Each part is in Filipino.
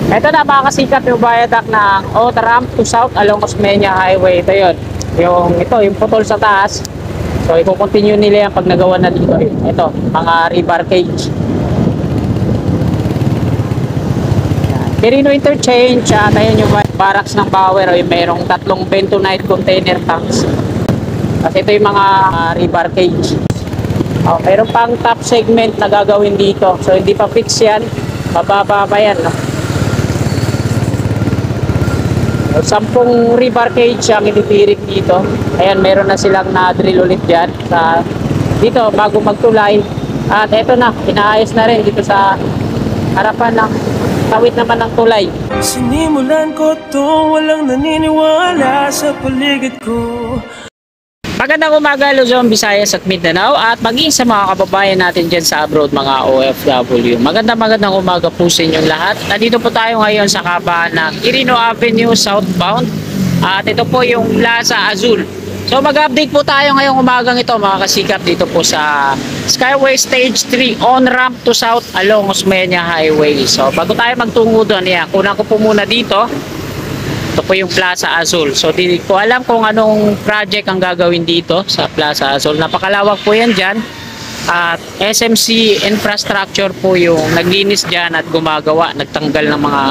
Ito na makakasikat yung viaduct ng O-Ramp to South along Osmeña Highway. Ito yun. Yung putol sa taas. So, i-continue nila yan pag nagawa na dito. Ito, mga rebar cage. Quirino Interchange, at ayun yung barracks ng Bauer. Yung mayroong tatlong bentonite container tanks. At ito yung mga rebar cage. Mayroon pang top segment na gagawin dito. So, hindi pa fix yan. Mababa pa yan, no? 10 rebar cage ang ititirik dito. Ayan, meron na silang na-drill ulit dyan dito bago magtulay. At eto na, inaayos na rin dito sa harapan ng tawid naman ng tulay. Sinimulan ko to, walang naniniwala sa paligid ko. Magandang umaga Luzon, Visayas at Mindanao at maging sa mga kababayan natin dyan sa abroad, mga OFW. Magandang umaga po sa inyong lahat. Nandito po tayo ngayon sa kabahan ng Quirino Avenue southbound at ito po yung Plaza Azul. So mag-update po tayo ngayong umagang ito mga kasikap dito po sa Skyway Stage 3 on-ramp to south along Osmeña Highway. So bago tayo magtungo doon, kunan ko po muna dito. Ito po yung Plaza Azul. So di ko alam kung anong project ang gagawin dito sa Plaza Azul. Napakalawak po yan dyan. At SMC Infrastructure po yung naglinis dyan at gumagawa, nagtanggal ng mga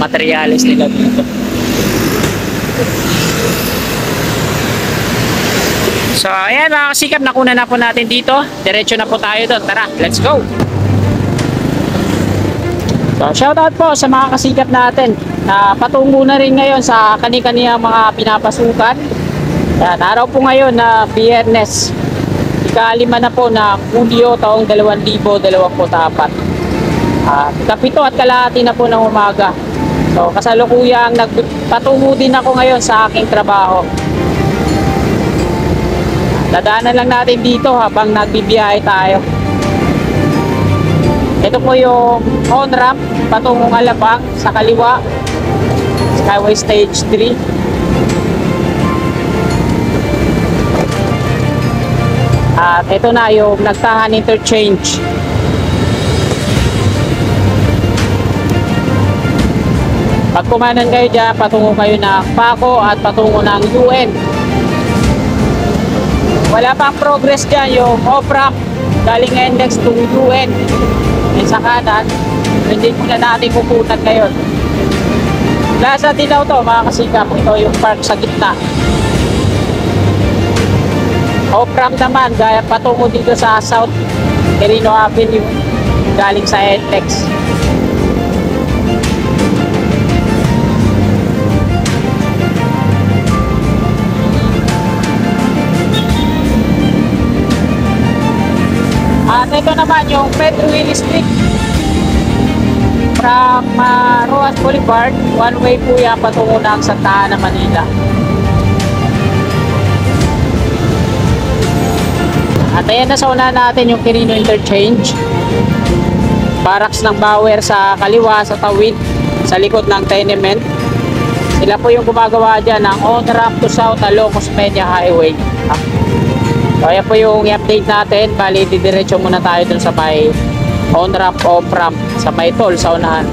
materyales nila dito. So ayan mga kasikap, nakuna na po natin dito. Diretso na po tayo doon. Tara, let's go! So shoutout po sa mga kasikap natin na patungo na rin ngayon sa kani-kaniyang mga pinapasukan. Yan, araw po ngayon na Biyernes, ika-5 na po na Hulyo taong 2024. Ika-7 at kalahati na po ng umaga. So kasalukuyang nagpatungo din ako ngayon sa aking trabaho. Dadaanan lang natin dito habang nagbibiyahe tayo. Ito po yung on-ramp patungong Alabang sa kaliwa, Skyway Stage 3. At ito na yung Nagtahan Interchange. Pag kumanan kayo dyan, patungo kayo ng Paco at patungo ng UN. Wala pang progress dyan yung off-ramp galing NLEX to UN. Yan sa kanan, hindi muna natin pupunan ngayon. Plaza Dilaw to mga kasikap. Ito yung park sa gitna. Off-ramp naman gaya patungo dito sa South Quirino Avenue galing sa NLEX. At ito naman yung Pedro Willie Street from Rojas Boulevard, one way po yan patungo ng Santa Ana, Manila. At ayan na sa una natin yung Quirino Interchange. Barracks ng Bauer sa kaliwa, sa tawid, sa likod ng tenement. Sila po yung gumagawa dyan ng on-ramp to south along Osmeña Highway. So ayan po yung i-update natin. Bali, didiretso muna tayo dun sa may on-ramp, off-ramp sa may toll sa unahan.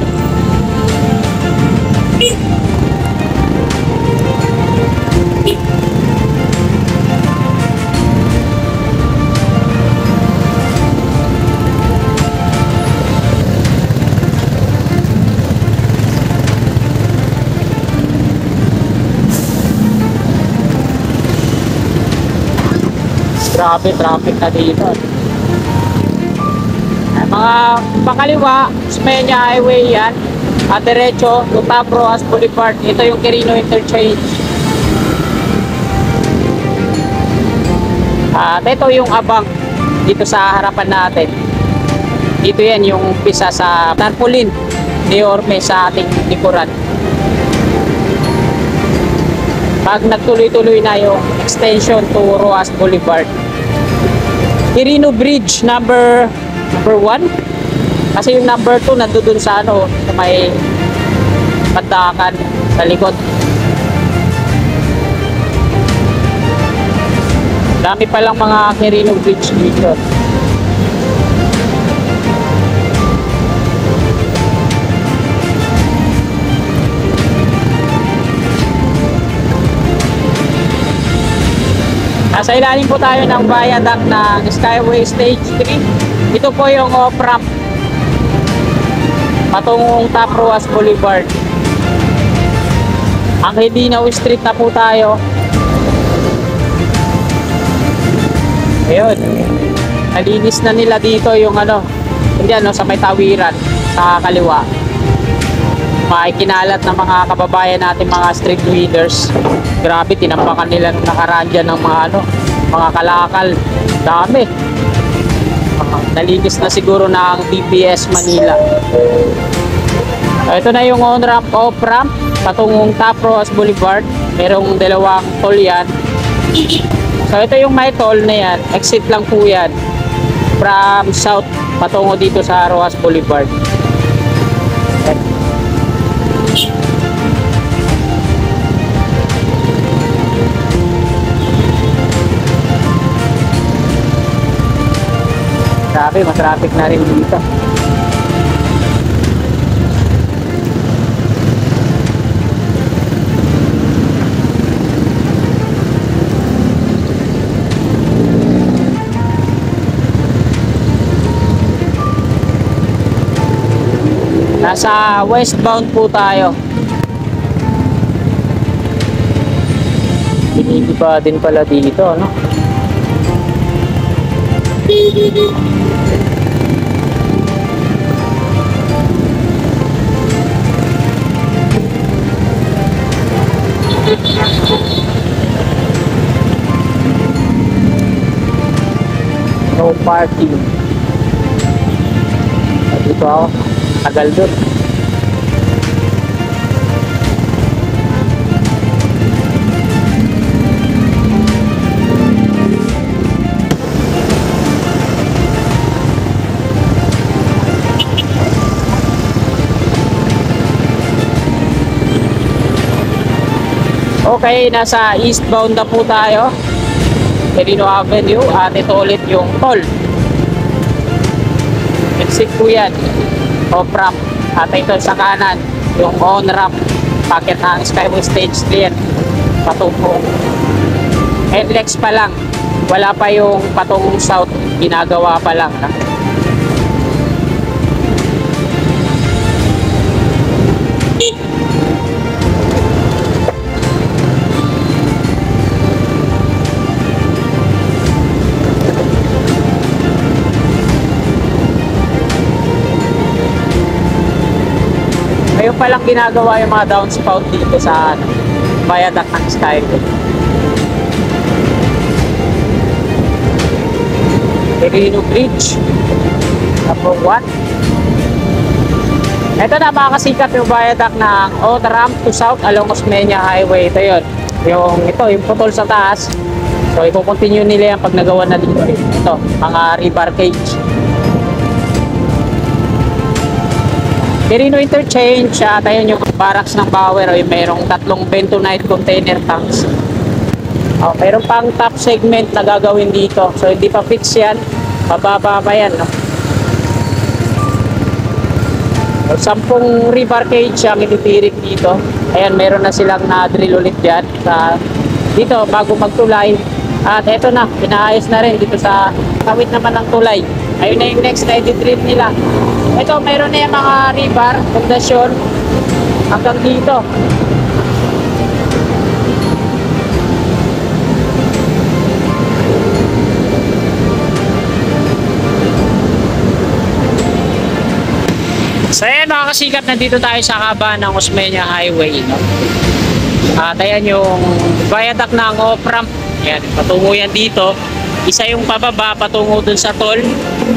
Grabe, traffic na dito. Mga pakaliwa, Osmeña Highway yan. At diretso, Utap Rojas Boulevard. Ito yung Quirino Interchange. At ito yung abang dito sa harapan natin. Dito yan yung pisa sa tarpaulin ni Orme sa ating likuran. Pag nagtuloy-tuloy na yung extension to Rojas Boulevard. Quirino Bridge number 1 kasi yung number 2 nandoon sa sa may Pandakan sa likod. Dami palang mga Quirino Bridge dito. Nasa ilalim po tayo ng viaduct ng Skyway Stage 3. Ito po yung off-ramp patungong Top Ruas Boulevard. Ang Hedinaw Street na po tayo. Ayun. Nalinis na nila dito yung ano, hindi ano, sa may tawiran sa kaliwa. Makikinalat ng mga kababayan natin, mga street leaders. Grabe, tinampakan nila nung nakaraan dyan ng mga ano, mga kalakal. Dami. Nalinis na siguro na ang DPS Manila. Ito na yung on-ramp, off-ramp patungong Top Ruas Boulevard. Merong dalawang toll yan. So ito yung may toll na yan. Exit lang po yan from south patungo dito sa Ruas Boulevard. Grabe, matraffic na rin dito. Nasa westbound po tayo. Binigiba din pala dito, no? No parking. Dito ako. Tagal doon. Okay, nasa eastbound na po tayo. Merino Avenue at ito ulit yung toll. Exit po yan. Off-ramp. At ito sa kanan, yung on-ramp. Packet ng Skyway Stage 3 patungong. NLEX pa lang. Wala pa yung patungong south. Ginagawa pa lang. Ngayon palang ginagawa yung mga downspout dito sa viaduct ng Skyway. Merino Bridge number 1. Ito na, makakasikat yung viaduct ng on-ramp to south along Osmeña Highway. Ito yun. Yung putol sa taas. So i-continue nila yan pag nagawa na dito. Ito, mga rebarcage. Merino Interchange, at ayun yung barracks ng Power, ay mayroong 3 bentonite container tanks. Mayroon pang top segment na gagawin dito. So hindi pa fix yan, mababa pa yan, no? So, 10 rebarcage ang ititirik dito. Ayan, meron na silang na-drill ulit dyan dito bago magtulay. At eto na, pinaayos na rin dito sa kawit naman ng tulay. Ayun na yung next na i-drill nila. Ito, mayroon na yung mga rebar, pundasyon, hanggang dito. So ayan mga kasikap, nandito tayo sa kaban ng Osmeña Highway, no? At ayan yung viaduct ng off-ramp. Ayan, patungo yan dito. Isa yung pababa patungo dun sa toll.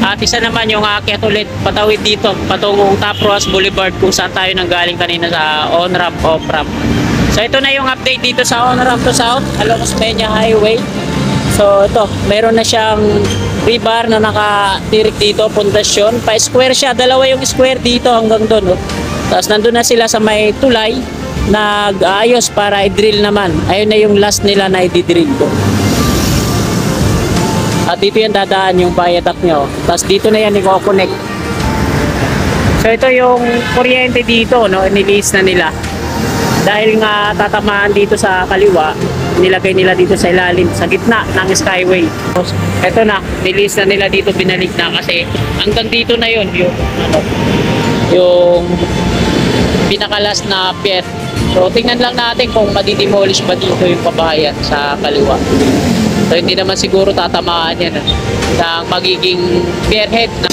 At isa naman yung aakyat ulit patawid dito patungong Top Ruas Boulevard kung saan tayo nanggaling kanina sa on-ramp, off-ramp. So ito na yung update dito sa on-ramp to south along Osmeña Highway. So ito, meron na siyang rebar na nakatirik dito, pundasyon. Pa-square siya, dalawa yung square dito hanggang doon. Oh. Tapos nandun na sila sa may tulay, nag-aayos para i-drill naman. Ayun na yung last nila na i-drill ko. At dito yan dadaan yung viaduct nyo. Tapos dito na yan i-connect. So ito yung kuryente dito, no? Inilis na nila. Dahil nga tatamaan dito sa kaliwa, nilagay nila dito sa ilalim, sa gitna ng skyway. Ito na, nilis na nila dito, binalik na kasi hanggang dito na yun, yung pinakalas na pier. So tingnan lang natin kung madidemolish ba dito yung kabahayan sa kaliwa. So hindi naman siguro tatamaan yan ng magiging pierhead na.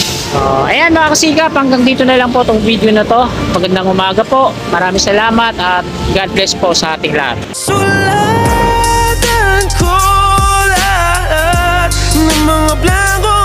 Ayan mga kasigap, hanggang dito na lang po itong video na to. Magandang umaga po, maraming salamat at God bless po sa ating lahat. Sulatan ko lahat ng mga blanco